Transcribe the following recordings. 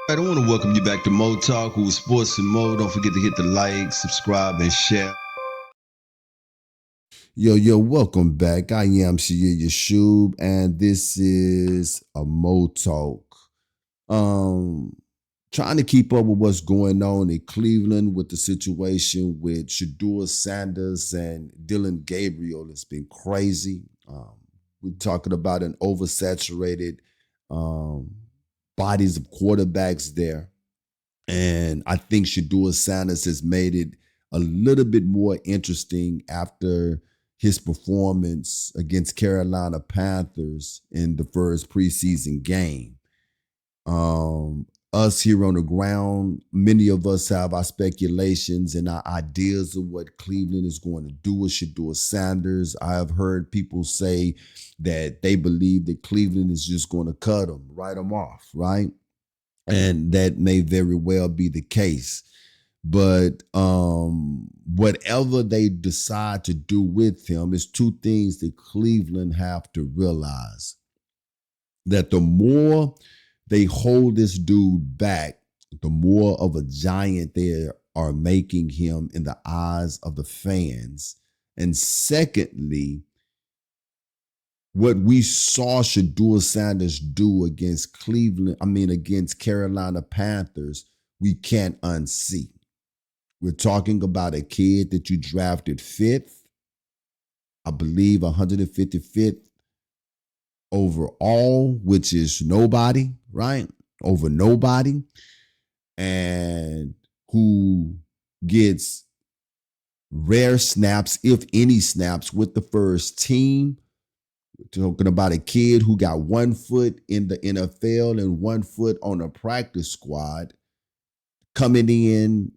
I want to welcome you back to Mo Talk, who is Sports and Mo. Don't forget to hit the like, subscribe, and share. Yo, welcome back. I am Shedeur Yashub, and this is a Mo Talk. Um, Trying to keep up with what's going on in Cleveland with the situation with Shedeur Sanders and Dylan Gabriel. It's been crazy. We're talking about an oversaturated um, bodies of quarterbacks there. And I think Shedeur Sanders has made it a little bit more interesting after his performance against Carolina Panthers in the first preseason game. Us here on the ground, many of us have our speculations and our ideas of what Cleveland is going to do with Shedeur Sanders. I have heard people say that they believe that Cleveland is just going to cut him, write him off, right? And that may very well be the case. But whatever they decide to do with him is two things that Cleveland have to realize. That the more they hold this dude back, the more of a giant they are making him in the eyes of the fans. And secondly, what we saw Shedeur Sanders do against Carolina Panthers, we can't unsee. We're talking about a kid that you drafted fifth, I believe 155th overall, which is nobody, right? Over nobody, and who gets rare snaps, if any snaps, with the first team. We're talking about a kid who got 1 foot in the NFL and 1 foot on a practice squad, coming in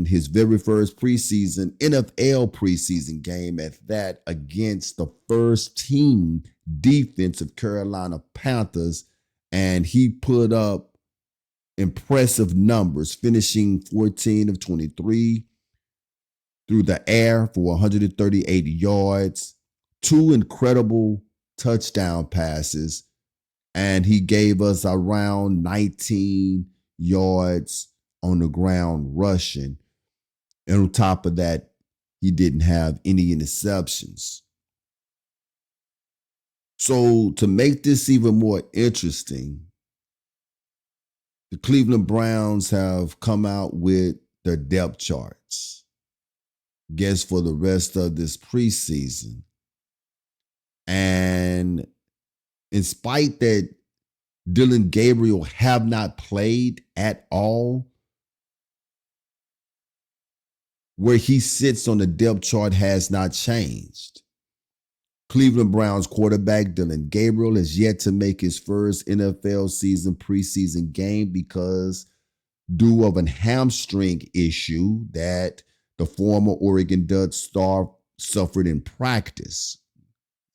his very first preseason, NFL preseason game at that, against the first team defense of Carolina Panthers. And he put up impressive numbers, finishing 14 of 23 through the air for 138 yards, 2 incredible touchdown passes, and he gave us around 19 yards on the ground rushing. And on top of that, he didn't have any interceptions. So to make this even more interesting, the Cleveland Browns have come out with their depth charts, guess for the rest of this preseason. And in spite that Dylan Gabriel have not played at all, where he sits on the depth chart has not changed. Cleveland Browns quarterback Dylan Gabriel has yet to make his first NFL season preseason game because due of a hamstring issue that the former Oregon Ducks star suffered in practice.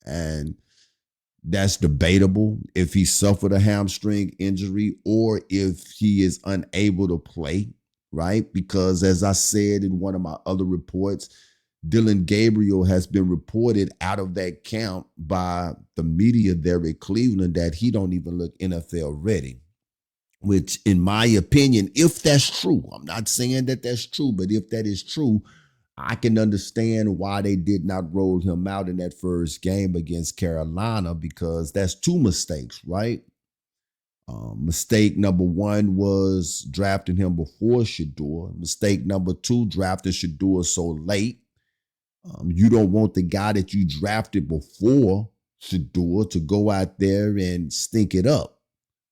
And that's debatable if he suffered a hamstring injury or if he is unable to play, right? Because as I said in one of my other reports, Dylan Gabriel has been reported out of that camp by the media there at Cleveland that he don't even look NFL ready. Which, in my opinion, if that's true, I'm not saying that that's true, but if that is true, I can understand why they did not roll him out in that first game against Carolina, because that's two mistakes, right? Mistake number one was drafting him before Shedeur. Mistake number two, drafting Shedeur so late. You don't want the guy that you drafted before Shedeur to go out there and stink it up.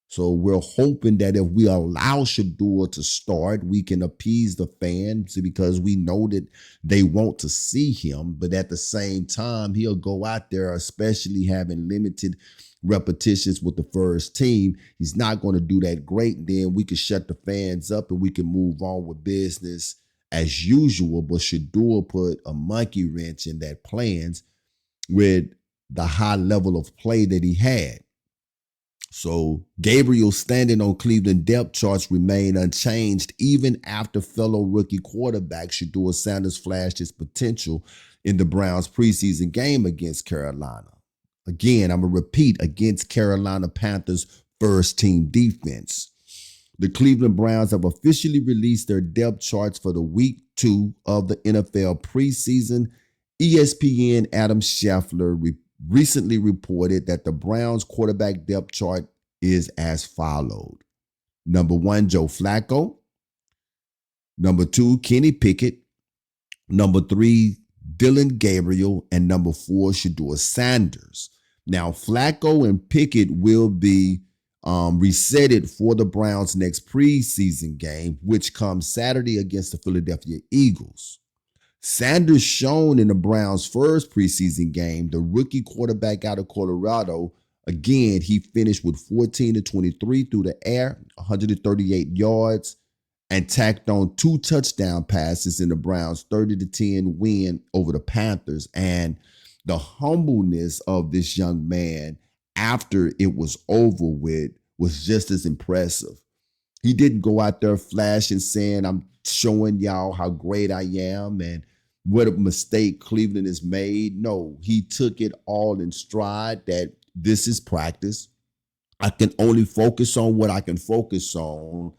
So we're hoping that if we allow Shedeur to start, we can appease the fans because we know that they want to see him. But at the same time, he'll go out there, especially having limited repetitions with the first team. He's not going to do that great. Then we can shut the fans up and we can move on with business as usual. But Shedeur put a monkey wrench in that plans with the high level of play that he had. So Gabriel's standing on Cleveland depth charts remain unchanged even after fellow rookie quarterback Shedeur Sanders flashed his potential in the Browns preseason game against Carolina. Again, I'm going to repeat, against Carolina Panthers first team defense. The Cleveland Browns have officially released their depth charts for the week 2 of the NFL preseason. ESPN Adam Scheffler recently reported that the Browns quarterback depth chart is as followed. Number 1, Joe Flacco. Number 2, Kenny Pickett. Number 3, Dillon Gabriel. And number 4, Shedeur Sanders. Now, Flacco and Pickett will be resetted for the Browns' next preseason game, which comes Saturday against the Philadelphia Eagles. Sanders shown in the Browns' first preseason game, the rookie quarterback out of Colorado. Again, he finished with 14 to 23 through the air, 138 yards, and tacked on 2 touchdown passes in the Browns' 30-10 win over the Panthers. And the humbleness of this young man after it was over with was just as impressive. He didn't go out there flashing, saying, I'm showing y'all how great I am and what a mistake Cleveland has made. No, he took it all in stride that this is practice. I can only focus on what I can focus on.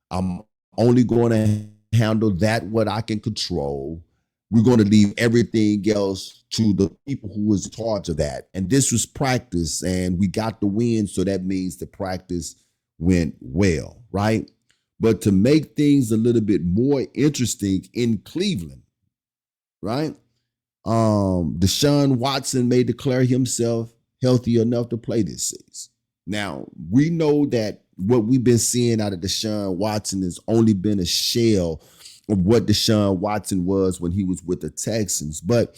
I'm only going to handle that what I can control. We're going to leave everything else to the people who was in charge of that. And this was practice, and we got the win, so that means the practice went well, right? But to make things a little bit more interesting in Cleveland, right? Deshaun Watson may declare himself healthy enough to play this season. Now, we know that what we've been seeing out of Deshaun Watson has only been a shell of what Deshaun Watson was when he was with the Texans, but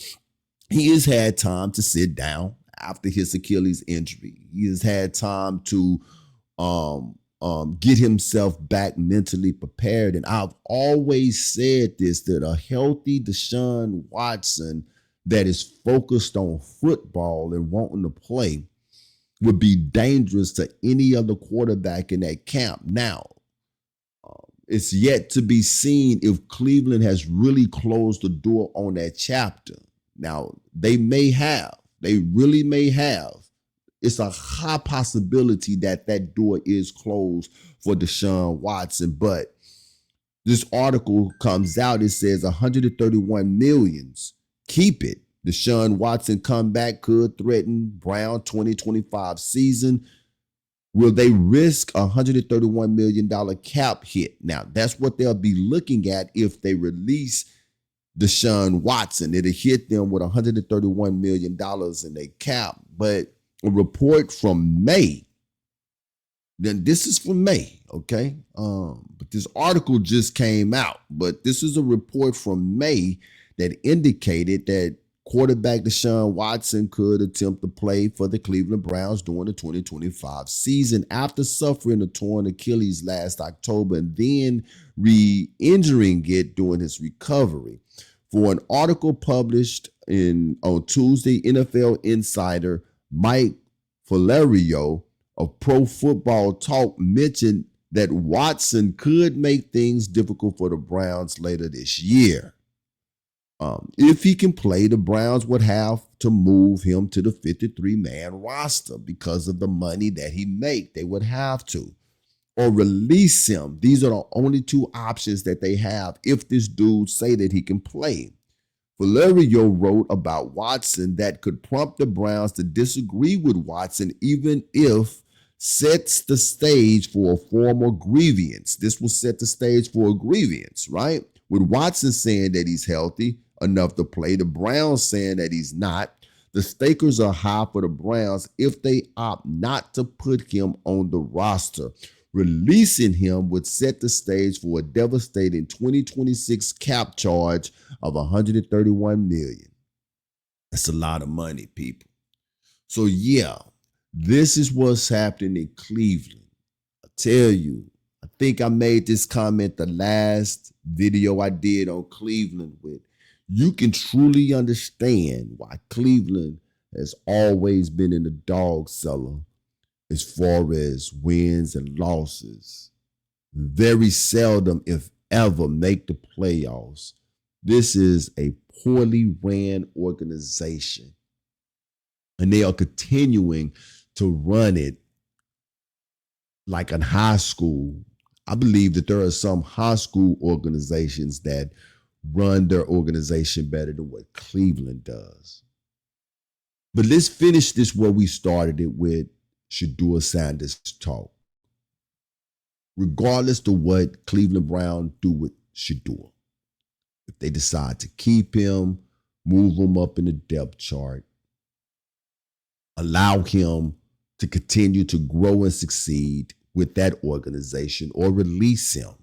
he has had time to sit down after his Achilles injury. He has had time to get himself back mentally prepared. And I've always said this, that a healthy Deshaun Watson that is focused on football and wanting to play would be dangerous to any other quarterback in that camp. Now, it's yet to be seen if Cleveland has really closed the door on that chapter. Now, they may have. They really may have. It's a high possibility that that door is closed for Deshaun Watson. But this article comes out, it says 131 millions. Keep it. Deshaun Watson comeback could threaten Brown 2025 season. Will they risk a $131 million cap hit? Now, that's what they'll be looking at if they release Deshaun Watson. It'll hit them with $131 million in their cap. But a report from May, then this is from May, okay? But this article just came out. But this is a report from May that indicated that quarterback Deshaun Watson could attempt to play for the Cleveland Browns during the 2025 season after suffering a torn Achilles last October and then re-injuring it during his recovery. For an article published on Tuesday, NFL insider Mike Florio of Pro Football Talk mentioned that Watson could make things difficult for the Browns later this year. If he can play, the Browns would have to move him to the 53-man roster because of the money that he make. They would have to. Or release him. These are the only 2 options that they have if this dude say that he can play. Valerio wrote about Watson that could prompt the Browns to disagree with Watson even if sets the stage for a formal grievance. This will set the stage for a grievance, right? With Watson saying that he's healthy enough to play, the Browns saying that he's not, the stakes are high for the Browns if they opt not to put him on the roster. Releasing him would set the stage for a devastating 2026 cap charge of $131 million. That's a lot of money, people. So yeah, this is what's happening in Cleveland. I tell you, I think I made this comment the last video I did on Cleveland with. You can truly understand why Cleveland has always been in the dog cellar as far as wins and losses. Very seldom, if ever, make the playoffs. This is a poorly ran organization, and they are continuing to run it like a high school I believe that there are some high school organizations that run their organization better than what Cleveland does. But let's finish this where we started it with Shedeur Sanders' talk. Regardless of what Cleveland Brown do with Shedeur, if they decide to keep him, move him up in the depth chart, allow him to continue to grow and succeed with that organization, or release him,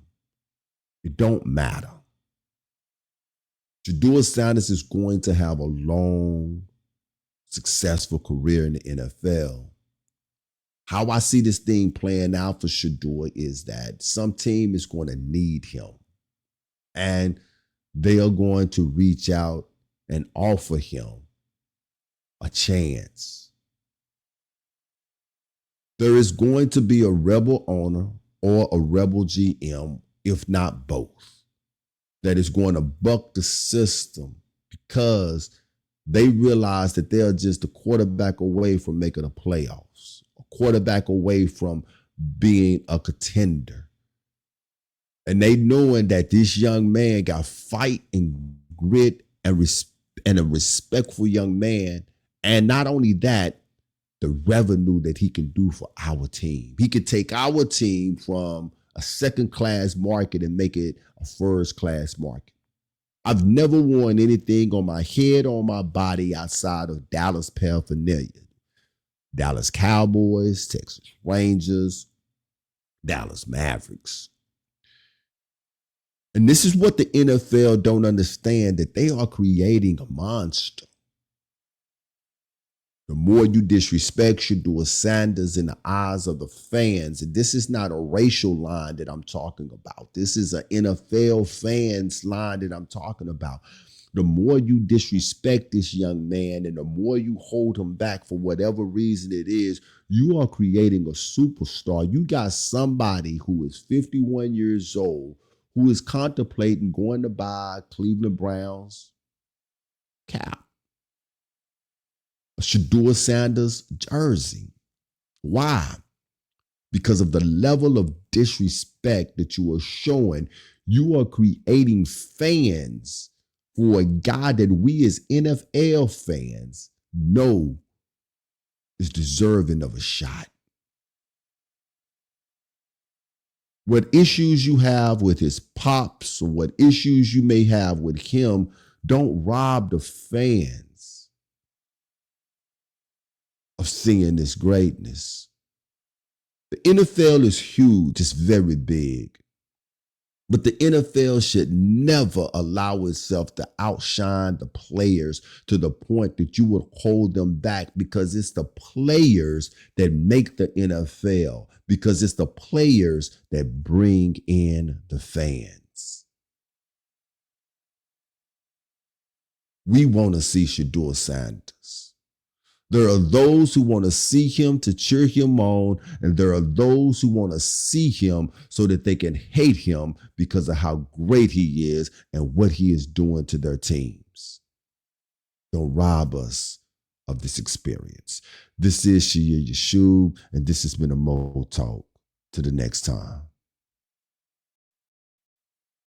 it don't matter. Shedeur Sanders is going to have a long, successful career in the NFL. How I see this thing playing out for Shedeur is that some team is going to need him, and they are going to reach out and offer him a chance. There is going to be a rebel owner or a rebel GM, if not both, that is going to buck the system because they realize that they're just a quarterback away from making the playoffs, a quarterback away from being a contender. And they knowing that this young man got fight and grit and a respectful young man. And not only that, the revenue that he can do for our team. He could take our team from a second-class market and make it a first-class market. I've never worn anything on my head or on my body outside of Dallas paraphernalia. Dallas Cowboys, Texas Rangers, Dallas Mavericks. And this is what the NFL don't understand, that they are creating a monster. The more you disrespect Shedeur Sanders in the eyes of the fans, and this is not a racial line that I'm talking about. This is an NFL fans line that I'm talking about. The more you disrespect this young man and the more you hold him back for whatever reason it is, you are creating a superstar. You got somebody who is 51 years old who is contemplating going to buy Cleveland Browns cap, a Shedeur Sanders jersey. Why? Because of the level of disrespect that you are showing. You are creating fans for a guy that we as NFL fans know is deserving of a shot. What issues you have with his pops or what issues you may have with him, don't rob the fans of seeing this greatness. The NFL is huge, it's very big. But the NFL should never allow itself to outshine the players to the point that you would hold them back, because it's the players that make the NFL, because it's the players that bring in the fans. We want to see Shedeur Sanders. There are those who want to see him to cheer him on, and there are those who want to see him so that they can hate him because of how great he is and what he is doing to their teams. Don't rob us of this experience. This is Shedeur Yeshub, and this has been a Mo Talk. Till the next time.